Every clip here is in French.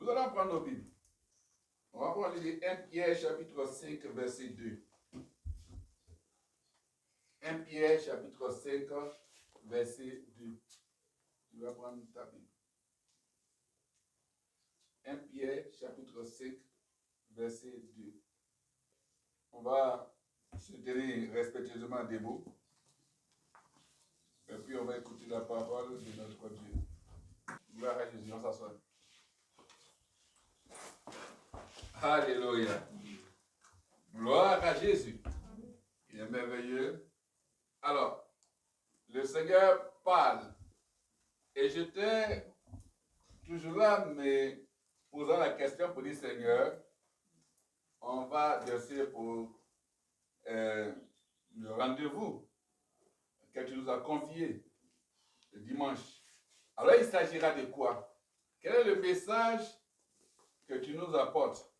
Nous allons prendre nos Bibles. On va prendre les 1 Pierre chapitre 5, verset 2. 1 Pierre chapitre 5, verset 2. Tu vas prendre ta Bible. 1 Pierre chapitre 5, verset 2. On va se tenir respectueusement debout. Et puis on va écouter la parole de notre Dieu. Gloire à Jésus, on s'assoit. Alléluia. Gloire à Jésus. Il est merveilleux. Alors, le Seigneur parle. Et j'étais toujours là, mais posant la question pour dire, Seigneur, on va verser pour le rendez-vous que tu nous as confié le dimanche. Alors, il s'agira de quoi? Quel est le message que tu nous apportes?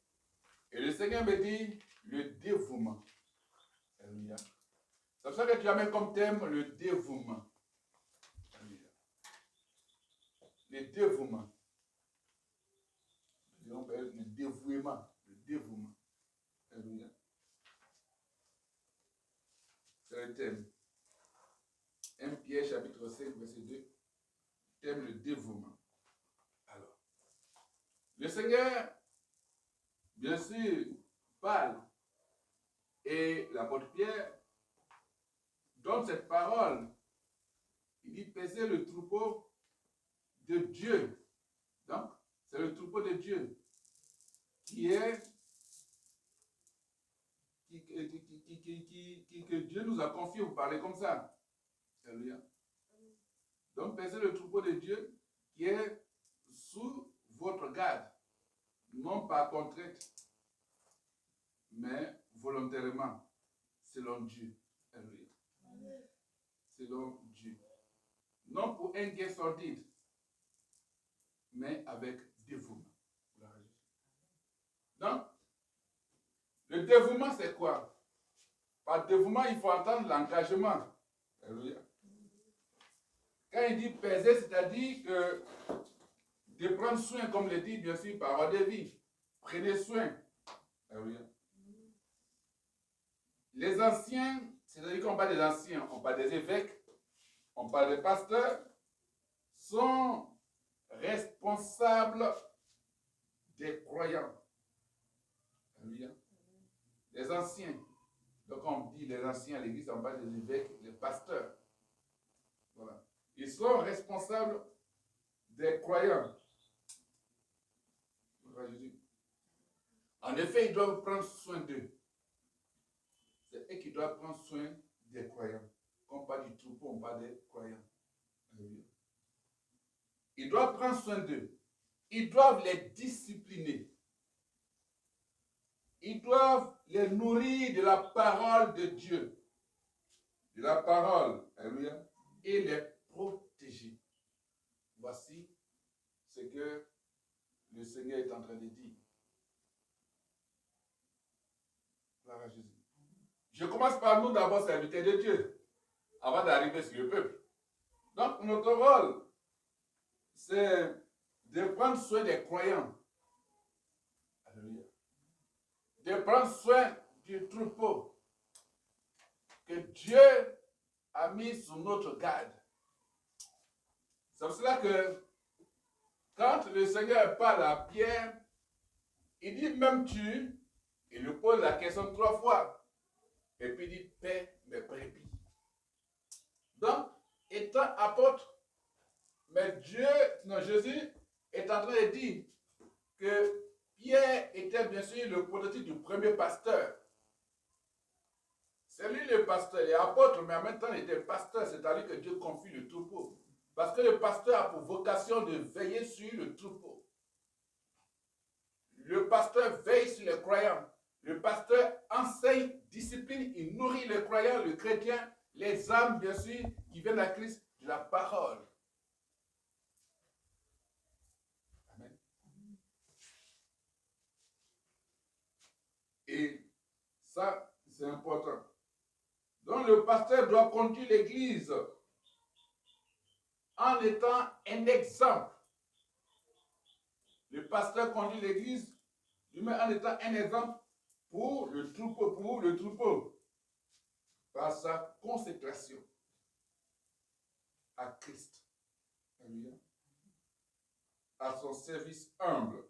Et le Seigneur me dit, le dévouement. Alléluia. C'est pour ça que tu as mis comme thème le dévouement. Alléluia. Le dévouement. Le dévouement. Le dévouement. Alléluia. C'est le thème. 1 Pierre chapitre 5, verset 2. Thème le dévouement. Alors, le Seigneur, bien sûr, parle. Et l'apôtre Pierre donne cette parole. Il dit paisez le troupeau de Dieu. Donc, c'est le troupeau de Dieu que Dieu nous a confié. Vous parlez comme ça. Alléluia. Donc, paisez le troupeau de Dieu qui est sous votre garde. Non par contrainte, mais volontairement, selon Dieu. Alléluia. Selon Dieu. Non pour un gain sordide, mais avec dévouement. Donc, le dévouement, c'est quoi? Par dévouement, il faut entendre l'engagement. Alléluia. Quand il dit peser, c'est-à-dire que de prendre soin, comme le dit bien sûr, parole de vie. Prenez soin. Alléluia. Les anciens, c'est-à-dire qu'on parle des anciens, on parle des évêques, on parle des pasteurs, sont responsables des croyants. Alléluia. Les anciens. Donc on dit les anciens à l'église, on parle des évêques, des pasteurs. Voilà. Ils sont responsables des croyants. En effet, ils doivent prendre soin d'eux. C'est eux qui doivent prendre soin des croyants. Quand on parle du troupeau, on parle des croyants. Ils doivent prendre soin d'eux. Ils doivent les discipliner. Ils doivent les nourrir de la parole de Dieu. De la parole. Alléluia. Et les protéger. Voici ce que le Seigneur est en train de dire. Gloire à Jésus. Je commence par nous d'abord, serviteurs de Dieu, avant d'arriver sur le peuple. Donc, notre rôle, c'est de prendre soin des croyants. Alléluia. De prendre soin du troupeau que Dieu a mis sous notre garde. C'est pour cela que quand le Seigneur parle à Pierre, il dit même tu, il lui pose la question 3 fois. Et puis il dit paie mes brebis. Donc, étant apôtre, mais Jésus est en train de dire que Pierre était bien sûr le prototype du premier pasteur. C'est lui le pasteur, il est apôtre, mais en même temps il était pasteur, c'est-à-dire que Dieu confie le troupeau. Parce que le pasteur a pour vocation de veiller sur le troupeau. Le pasteur veille sur les croyants. Le pasteur enseigne, discipline, il nourrit les croyants, le chrétien, les âmes, bien sûr, qui viennent à Christ de la parole. Amen. Et ça, c'est important. Donc, le pasteur doit conduire l'Église en étant un exemple. Le pasteur conduit l'église, lui met en étant un exemple pour le troupeau, par sa consécration à Christ. Alléluia. À son service humble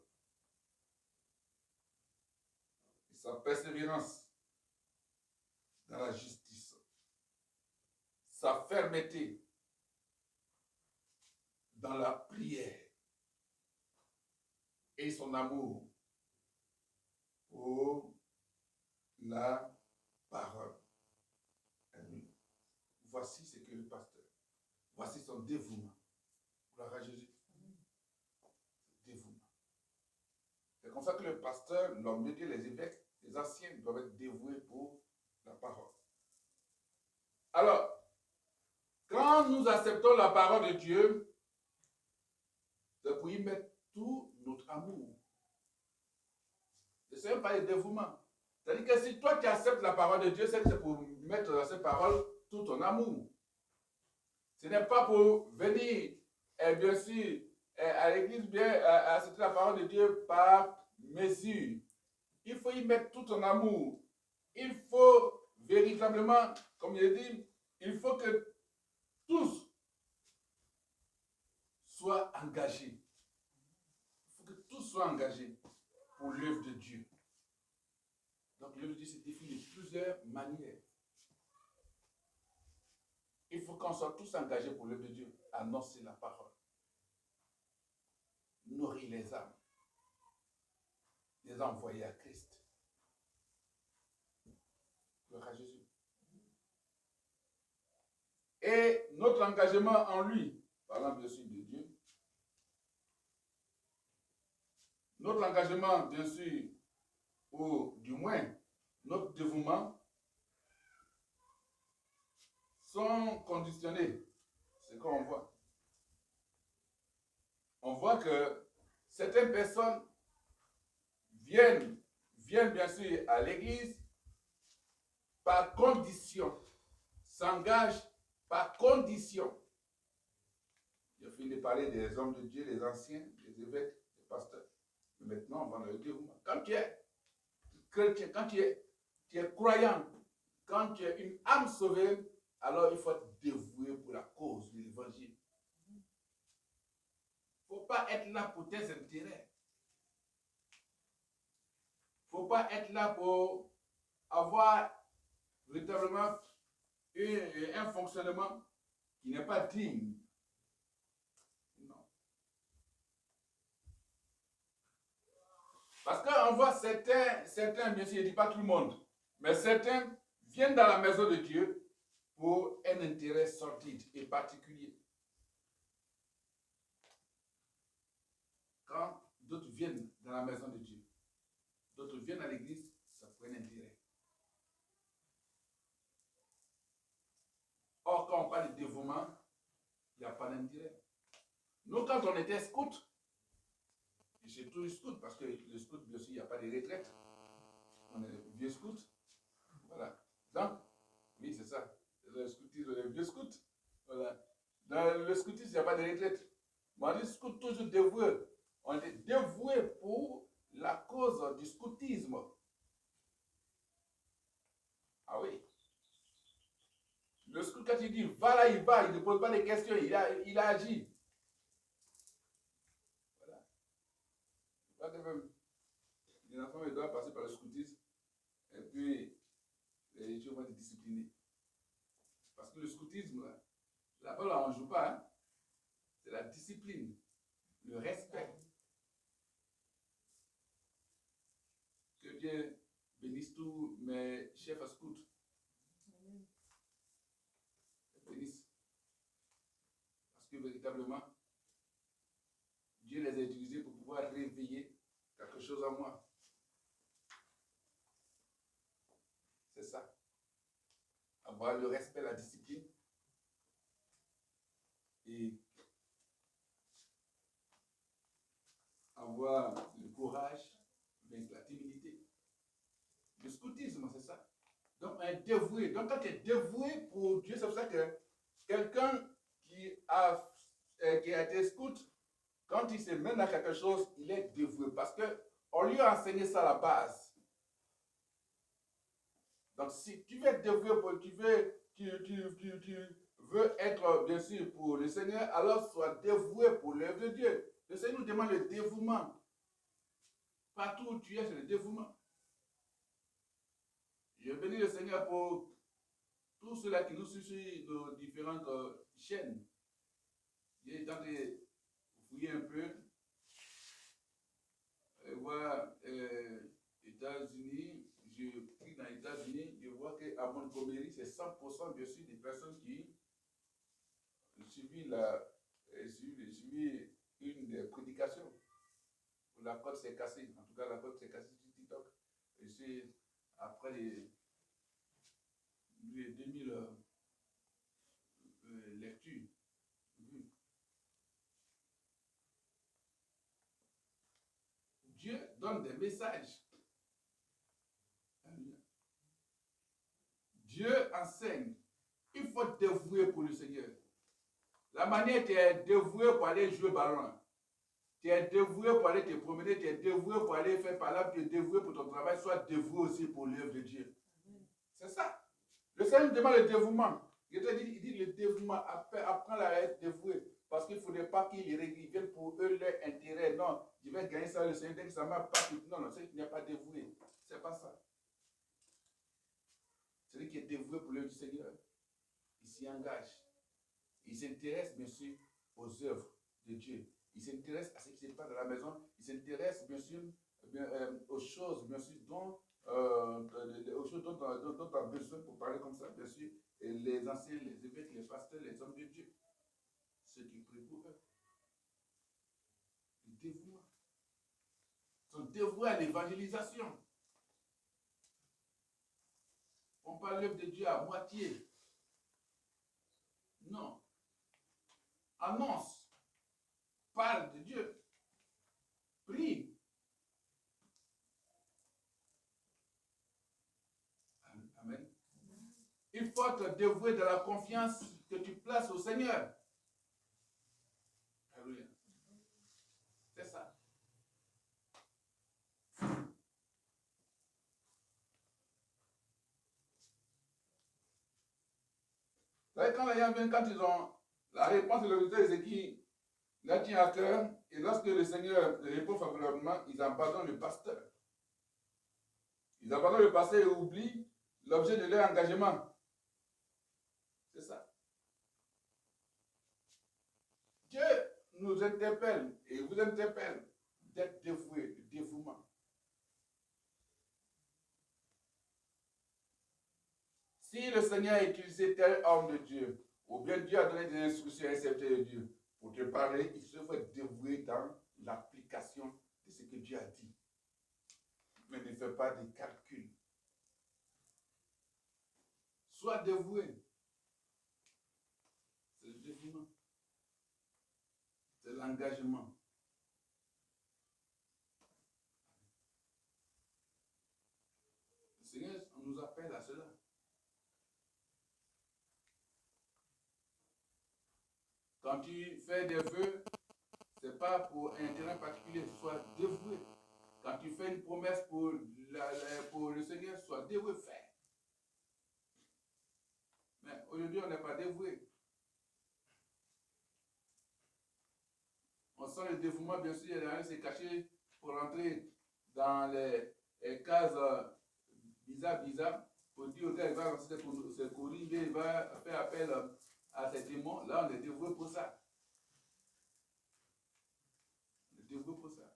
et sa persévérance dans la justice, sa fermeté dans la prière et son amour pour la parole. Alléluia. Voici ce que le pasteur, voici son dévouement. Gloire à Jésus. Dévouement. C'est comme ça que le pasteur, l'homme de Dieu, les évêques, les anciens doivent être dévoués pour la parole. Alors, quand nous acceptons la parole de Dieu, c'est pour y mettre tout notre amour. Ce n'est pas le dévouement. C'est-à-dire que si toi tu acceptes la parole de Dieu, c'est pour mettre dans cette parole tout ton amour. Ce n'est pas pour venir, bien sûr, à l'église, bien accepter la parole de Dieu par mesure. Il faut y mettre tout ton amour. Il faut véritablement, comme je dis, il faut que tous soient engagés. Il faut que tous soient engagés pour l'œuvre de Dieu. Donc l'œuvre de Dieu se définit de plusieurs manières. Il faut qu'on soit tous engagés pour l'œuvre de Dieu, annoncer la parole, nourrir les âmes, les envoyer à Christ. Gloire à Jésus. Et notre engagement en lui, parlant bien sûr de Dieu, notre engagement bien sûr, ou du moins notre dévouement, sont conditionnés. C'est qu'on voit. On voit que certaines personnes viennent bien sûr à l'église par condition, s'engagent par condition. J'ai fini de parler des hommes de Dieu, les anciens, les évêques, les pasteurs. Mais maintenant, on va dans le dévouement. Quand tu es chrétien, quand tu es croyant, quand tu es une âme sauvée, alors il faut être dévoué pour la cause de l'évangile. Il ne faut pas être là pour tes intérêts. Il ne faut pas être là pour avoir véritablement un fonctionnement qui n'est pas digne. Non. Parce qu'on voit certains, bien sûr, je ne dis pas tout le monde, mais certains viennent dans la maison de Dieu pour un intérêt sordide et particulier. Quand d'autres viennent dans la maison de Dieu, d'autres viennent à l'église, ça pour un intérêt. Or, quand on parle de dévouement, il n'y a pas d'intérêt. Nous, quand on était scout, et j'ai toujours scout, parce que le scout, bien sûr, il n'y a pas de retraite. On est vieux scout. Voilà. Donc, oui, c'est ça. Le scoutisme, le vieux scout. Voilà. Dans le scoutisme, il n'y a pas de retraite. Mais on est scout toujours dévoué. On est dévoué pour la cause du scoutisme. Ah oui. Le scout, quand il dit va là, il va, il ne pose pas de questions, il a agi. Voilà. Pas de même. Les enfants ils doivent passer par le scoutisme et puis les gens vont être disciplinés. Parce que le scoutisme, là-bas, là, on ne joue pas. Hein? C'est la discipline, le respect. Que Dieu bénisse tous mes chefs à scouts. Bénisse. Parce que véritablement, Dieu les a utilisés pour pouvoir réveiller quelque chose en moi. C'est ça. Avoir le respect, la discipline. Et avoir le courage, avec la timidité. Le scoutisme, c'est ça. Donc, un dévoué. Donc, quand tu es dévoué pour Dieu, c'est pour ça que quelqu'un qui a été scout, Quand il se mène à quelque chose, il est dévoué parce qu'on lui a enseigné ça à la base. Donc, si tu veux être dévoué, tu veux être, bien sûr, pour le Seigneur, alors sois dévoué pour l'œuvre de Dieu. Le Seigneur nous demande le dévouement. Partout où tu es, c'est le dévouement. Je bénis le Seigneur pour tous ceux-là qui nous suivent sur nos différentes chaînes. J'ai tenté de fouiller un peu, voir États-Unis. Je pris dans les États-Unis, je vois qu'à Montgomery, c'est 100% bien sûr des personnes qui suivi une des prédications. La côte s'est cassée. En tout cas, la côte s'est cassée sur TikTok. Et c'est après les 2000 lectures. Dieu donne des messages. Dieu enseigne. Il faut te dévouer pour le Seigneur. La manière tu es dévoué pour aller jouer ballon. Tu es dévoué pour aller te promener, tu es dévoué pour aller faire par là, tu es dévoué pour ton travail, sois dévoué aussi pour l'œuvre de Dieu. C'est ça. Le Seigneur demande le dévouement. Il dit le dévouement, apprends à être dévoué. Parce qu'il ne faudrait pas qu'ils viennent pour eux leur intérêt. Non, je vais gagner ça, le Seigneur, dès que ça m'a pas. Non, c'est qu'il n'est pas dévoué. C'est pas ça. Celui qui est dévoué pour l'œuvre du Seigneur, il s'y engage. Il s'intéresse, bien sûr, aux œuvres de Dieu. Il s'intéresse à ce qui se passe dans la maison. Il s'intéresse, bien sûr, aux choses, bien sûr, dont tu as besoin pour parler comme ça, bien sûr. Et les anciens, les évêques, les pasteurs, les hommes de Dieu. Ceux qui prient pour eux. Le dévouement. Ils sont dévoués à l'évangélisation. On parle l'œuvre de Dieu à moitié. Non. Annonce. Parle de Dieu. Prie. Amen. Il faut te dévouer de la confiance que tu places au Seigneur. Alléluia. C'est ça. Vous savez, quand les gens viennent, quand ils ont la réponse de l'autorité, c'est qui la tient à cœur, et lorsque le Seigneur répond favorablement, ils abandonnent le pasteur. Ils abandonnent le pasteur et oublient l'objet de leur engagement. C'est ça. Dieu nous interpelle et vous interpelle d'être dévoués, de dévouement. Si le Seigneur a utilisé tel homme de Dieu, ou bien Dieu a donné des instructions à un serviteur de Dieu pour te parler, il se faut être dévoué dans l'application de ce que Dieu a dit. Mais ne fais pas de calculs. Sois dévoué. C'est le dévouement. C'est l'engagement. Le Seigneur nous appelle à cela. Quand tu fais des vœux, ce n'est pas pour un intérêt particulier, sois dévoué. Quand tu fais une promesse pour le Seigneur, sois dévoué, fais. Mais aujourd'hui, on n'est pas dévoué. On sent le dévouement, bien sûr, il y a c'est caché pour rentrer dans les cases bizarres, pour dire au gars, il va lancer ses courriers, il va faire appel à ses démons. Là, on est dévoué pour ça. On est dévoué pour ça.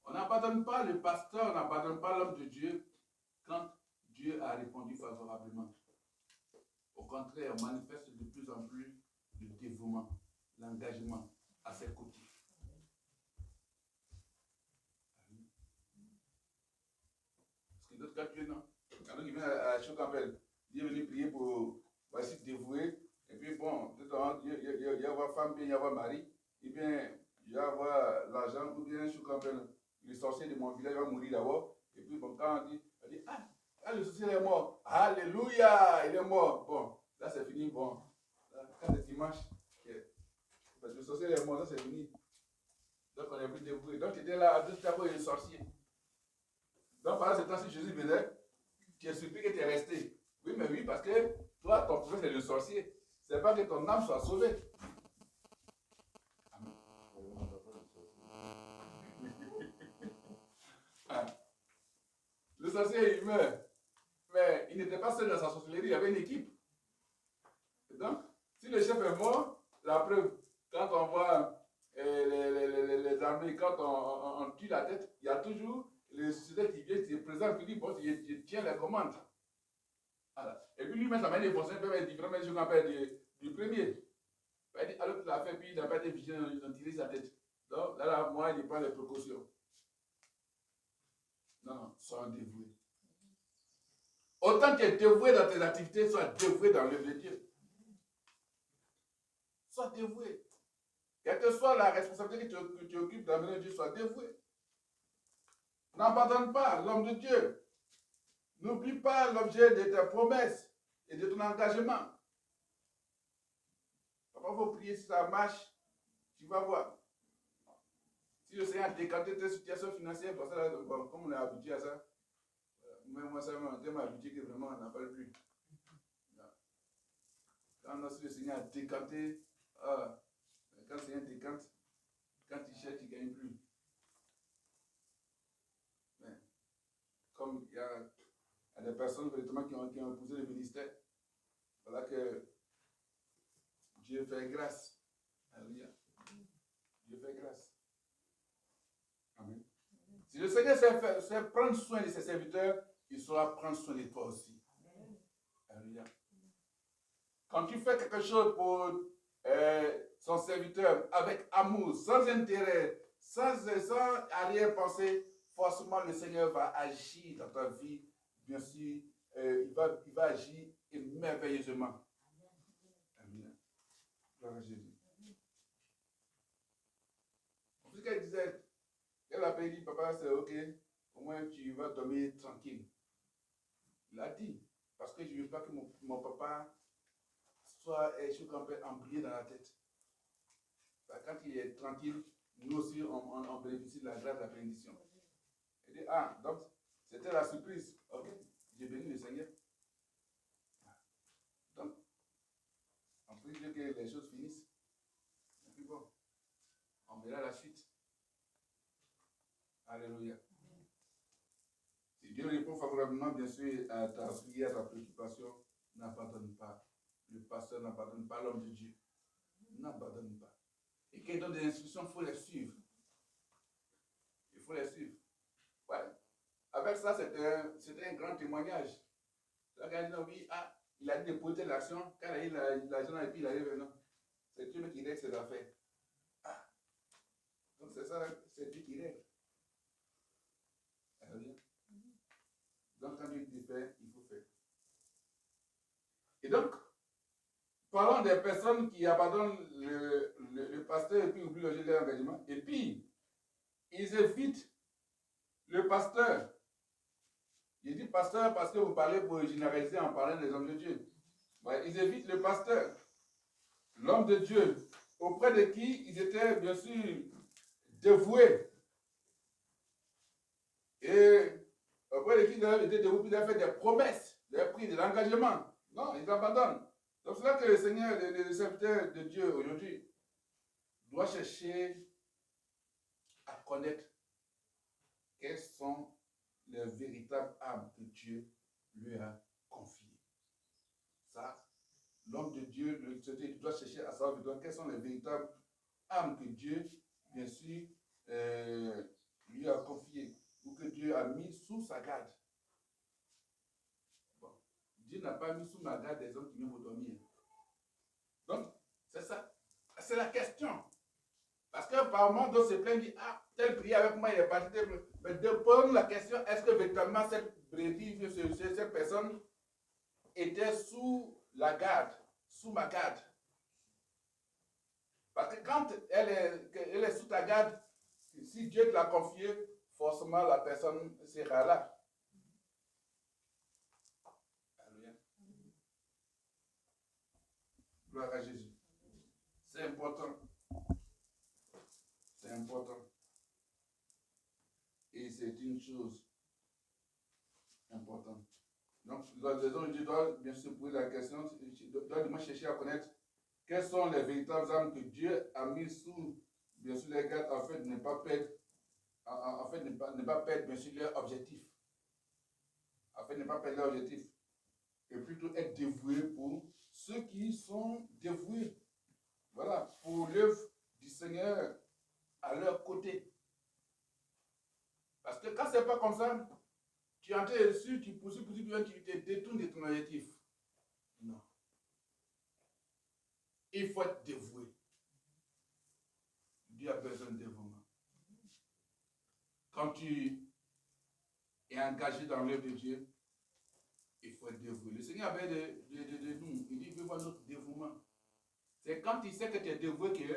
On n'abandonne pas le pasteur, on n'abandonne pas l'homme de Dieu quand Dieu a répondu favorablement. Au contraire, on manifeste de plus en plus le dévouement, l'engagement à ses côtés. Parce que d'autres cas, tu es non. Quand il vient à Chocampel, il est venu prier pour voici dévouer. Et puis bon, il y a avoir femme, bien il y avoir mari. Et bien, il y a avoir l'argent, ou bien Chocampel, le sorcier de mon village va mourir d'abord. Et puis bon, quand on dit ah, le sorcier est mort. Alléluia, il est mort. Bon, là c'est fini, bon. Là, quand c'est dimanche, parce que le sorcier est mort, ça c'est fini. Donc on est plus débrouillé. Donc tu étais là à 2 tableaux et le sorcier. Donc pendant ce temps, si Jésus venait, tu es surpris que tu es resté. Oui, mais oui, parce que toi, ton problème c'est le sorcier. C'est pas que ton âme soit sauvée. Amen. Le sorcier, il meurt. Mais il n'était pas seul dans sa sorcellerie, il y avait une équipe. Donc, si le chef est mort, la preuve, quand on voit les armées, quand on tue la tête, il y a toujours le successeur qui vient, qui est présent, qui dit, bon, je tiens les commandes. Voilà. Et puis lui-même, sa manière de fonctionner peut être différente, mais je me rappelle du premier. Alors qu'il a fait, puis il n'a pas été vigilant, ils ont tiré sa tête. Donc là, moi, il prend les précautions. Non, sois dévoué. Autant que tu es dévoué dans tes activités, sois dévoué dans l'œuvre de Dieu. Sois dévoué. Quelle que soit la responsabilité que tu occupes dans la maison de Dieu, sois dévoué. N'abandonne pas l'homme de Dieu. N'oublie pas l'objet de ta promesse et de ton engagement. Papa, il faut prier si ça marche, tu vas voir. Si le Seigneur a décanté tes situations financières, parce que bon, comme on est habitué à ça, même moi, ça m'a tellement habitué que vraiment, on n'en parle plus. Quand le Seigneur a décanté, quand le Seigneur décante, quand il cherche, il ne gagne plus. Mais, comme il y a des personnes véritablement qui ont épousé le ministère, voilà que Dieu fait grâce. Alléluia. Dieu fait grâce. Amen. Si le Seigneur sait prendre soin de ses serviteurs, il saura prendre soin de toi aussi. Alléluia. Quand tu fais quelque chose pour son serviteur avec amour, sans intérêt, sans arrière-pensée, forcément le Seigneur va agir dans ta vie. Bien sûr, il va agir merveilleusement. Amen. Gloire à Jésus. En plus, qu'elle disait, elle a dit, papa, c'est ok, au moins tu vas dormir tranquille. Il a dit, parce que je ne veux pas que mon papa soit un peu embrouillé dans la tête. Quand il est tranquille, nous aussi, on bénéficie de la grâce de la bénédiction. Il dit, donc, c'était la surprise. Ok, j'ai béni le Seigneur. Donc, on prie Dieu que les choses finissent. Et puis bon, on verra la suite. Alléluia. Si Dieu répond favorablement, bien sûr, à ta prière, à ta préoccupation, n'abandonne pas. Le pasteur n'abandonne pas l'homme de Dieu. N'abandonne pas. Et qu'il donne des instructions, il faut les suivre. Il faut les suivre. Ouais. Avec ça, c'était un grand témoignage. Regardez, oui, il a dit de poser l'action, quand il a eu l'argent et puis il arrive, non. C'est Dieu qui règle ses affaires. Donc c'est ça, c'est Dieu qui règle. Donc quand Dieu dit faire, il faut faire. Et donc, parlons des personnes qui abandonnent le pasteur et puis oublient le jeu de l'engagement. Et puis, ils évitent le pasteur. Je dis pasteur parce que vous parlez pour généraliser en parlant des hommes de Dieu. Ouais, ils évitent le pasteur, l'homme de Dieu, auprès de qui ils étaient bien sûr dévoués. Et auprès de qui ils étaient dévoués, ils avaient fait des promesses, des prix, de l'engagement. Non, ils abandonnent. Donc c'est là que le Seigneur, le serviteur de Dieu aujourd'hui, doit chercher à connaître quelles sont les véritables âmes que Dieu lui a confiées. Ça, l'homme de Dieu, le serviteur, doit chercher à savoir quelles sont les véritables âmes que Dieu, bien sûr, lui a confiées ou que Dieu a mis sous sa garde. Bon, Dieu n'a pas mis sous ma garde des hommes qui viennent vous dormir. Donc, c'est ça. C'est la question. Parce que par moment, d'autres se plaignent, disent, tel prière avec moi, il est parti. Mais posons la question, est-ce que véritablement cette brebis, cette personne était sous la garde, sous ma garde? Parce que quand elle est sous ta garde, si Dieu te l'a confié, forcément la personne sera là. Alléluia. Gloire à Jésus. C'est important. C'est important. Et c'est une chose importante. Donc, les hommes, je dois bien sûr poser la question, je dois chercher à connaître quelles sont les véritables armes que Dieu a mis sous, bien sûr, les gardes, en fait, ne pas perdre, ne pas perdre, bien sûr, leur objectif. En fait, ne pas perdre leur objectif. Et plutôt être dévoué pour ceux qui sont dévoués. Voilà, pour l'œuvre du Seigneur à leur côté. Parce que quand c'est pas comme ça, tu entres dessus, tu poursuis, tu te détournes de ton objectif. Non. Il faut être dévoué. Dieu a besoin de dévouement. Quand tu es engagé dans l'œuvre de Dieu, il faut être dévoué. Le Seigneur avait de nous, il dit, il veut voir notre dévouement. C'est quand il sait que tu es dévoué qu'il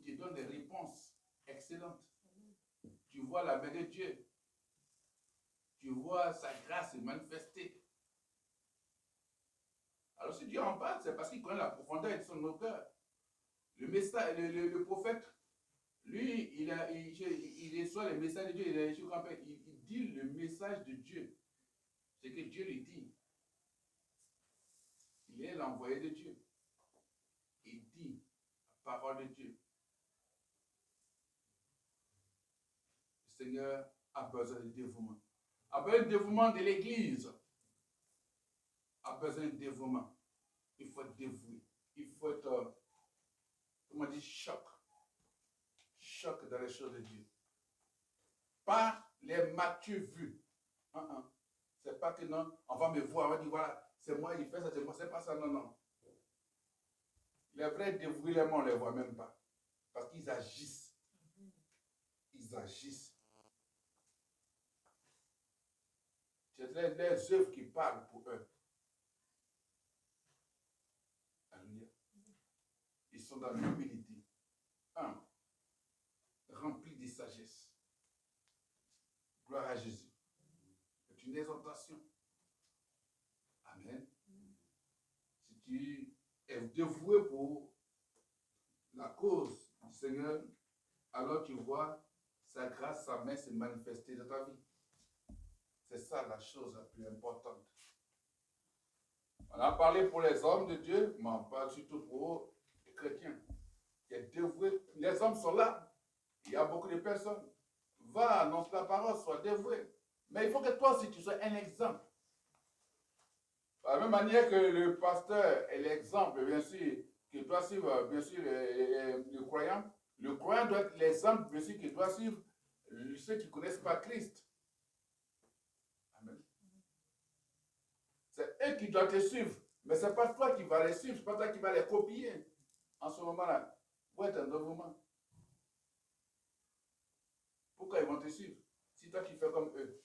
te donne des réponses excellentes. Tu vois la main de Dieu. Tu vois sa grâce se manifester. Alors si Dieu en parle, c'est parce qu'il connaît la profondeur de son cœur. Le prophète, lui, il reçoit le message de Dieu, il dit le message de Dieu. C'est que Dieu lui dit. Il est l'envoyé de Dieu. Il dit la parole de Dieu. Le Seigneur a besoin de dévouement. A besoin de dévouement de l'Église. A besoin de dévouement. Il faut être dévoué. Il faut être, comment on dit, choc. Choc dans les choses de Dieu. Pas les matures vues. C'est pas que non, on va me voir, on va dire voilà, c'est moi, il fait ça, c'est moi, c'est pas ça, non, non. Les vrais dévoués, on ne les voit même pas. Parce qu'ils agissent. Ils agissent. C'est les œuvres qui parlent pour eux. Alléluia. Ils sont dans l'humilité. Remplis de sagesse. Gloire à Jésus. C'est une exhortation. Amen. Si tu es dévoué pour la cause du Seigneur, alors tu vois sa grâce, sa main se manifester dans ta vie. C'est ça la chose la plus importante. On a parlé pour les hommes de Dieu, mais on parle surtout pour les chrétiens. Les hommes sont là. Il y a beaucoup de personnes. Va, annonce la parole, sois dévoué. Mais il faut que toi aussi tu sois un exemple. De la même manière que le pasteur est l'exemple, bien sûr, qui doit suivre, bien sûr, le croyant. Le croyant doit être l'exemple, bien sûr, qui doit suivre ceux qui ne connaissent pas Christ. Amen. C'est eux qui doivent te suivre. Mais ce n'est pas toi qui vas les suivre, ce n'est pas toi qui vas les copier. En ce moment-là, pour être un dévouement. Pourquoi ils vont te suivre? Si toi tu fais comme eux.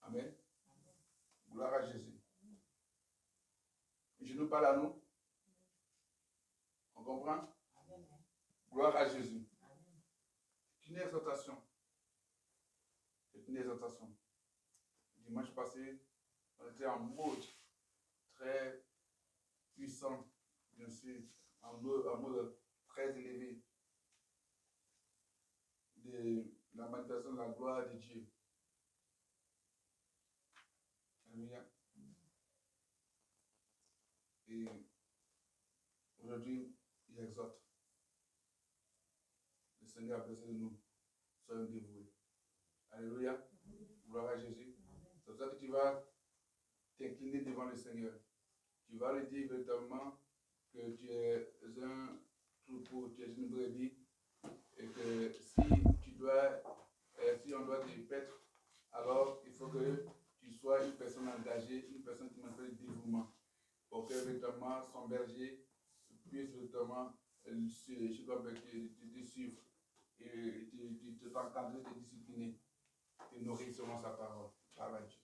Amen. Gloire à Jésus. Je nous parle à nous. On comprend? Gloire à Jésus. C'est une exhortation. C'est une exhortation. Dimanche passé, on était en mode très puissant, bien sûr, en mode très élevé de la manifestation de la gloire de Dieu. Alléluia. Et aujourd'hui, il exhorte. Le Seigneur a besoin de nous. Soyons dévoués. Alléluia. Gloire à Jésus. C'est pour ça que tu vas t'incliner devant le Seigneur. Tu vas lui dire véritablement que tu es un troupeau, tu es une brebis, et que si on doit te paître, alors il faut que tu sois une personne engagée, une personne qui manifeste le dévouement, pour que véritablement son berger puisse véritablement te suivre et t'encadrer, te discipliner, te nourrir selon sa parole. Par Dieu.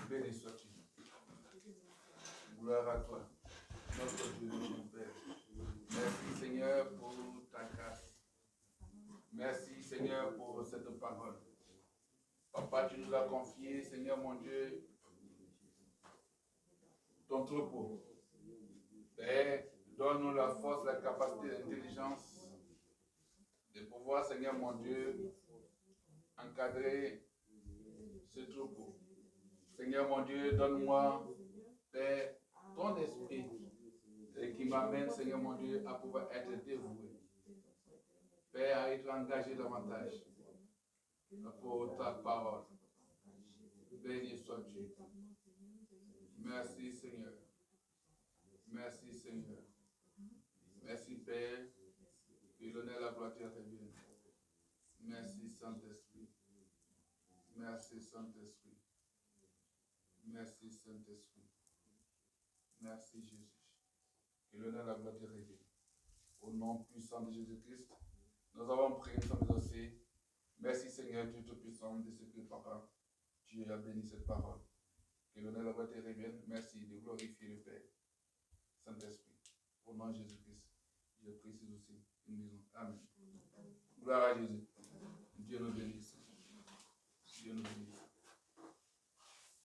Béni sois-tu. Gloire à toi, notre Dieu, notre Père. Merci Seigneur pour ta grâce. Merci Seigneur pour cette parole. Papa, tu nous as confié, Seigneur mon Dieu, ton troupeau. Donne-nous la force, la capacité, l'intelligence de pouvoir, Seigneur mon Dieu, encadrer ce troupeau. Seigneur mon Dieu, donne-moi, Père, ton esprit et qui m'amène, Seigneur mon Dieu, à pouvoir être dévoué. Père, à être engagé davantage pour ta parole. Béni sois-tu. Merci Seigneur. Merci Seigneur. Merci Père. Que l'honneur et la gloire te reviennent. Merci Saint-Esprit. Merci Saint-Esprit. Merci Saint-Esprit. Merci Jésus. Que l'honneur et la gloire te reviennent. Au nom puissant de Jésus-Christ, nous avons prié, nous sommes exaucés. Merci Seigneur Dieu Tout-Puissant de ce que Papa, tu as béni cette parole. Que l'honneur et la gloire te reviennent. Merci de glorifier le Père. Saint-Esprit. Au nom de Jésus-Christ, je précise aussi une maison. Amen. Gloire à Jésus. Dieu nous bénisse.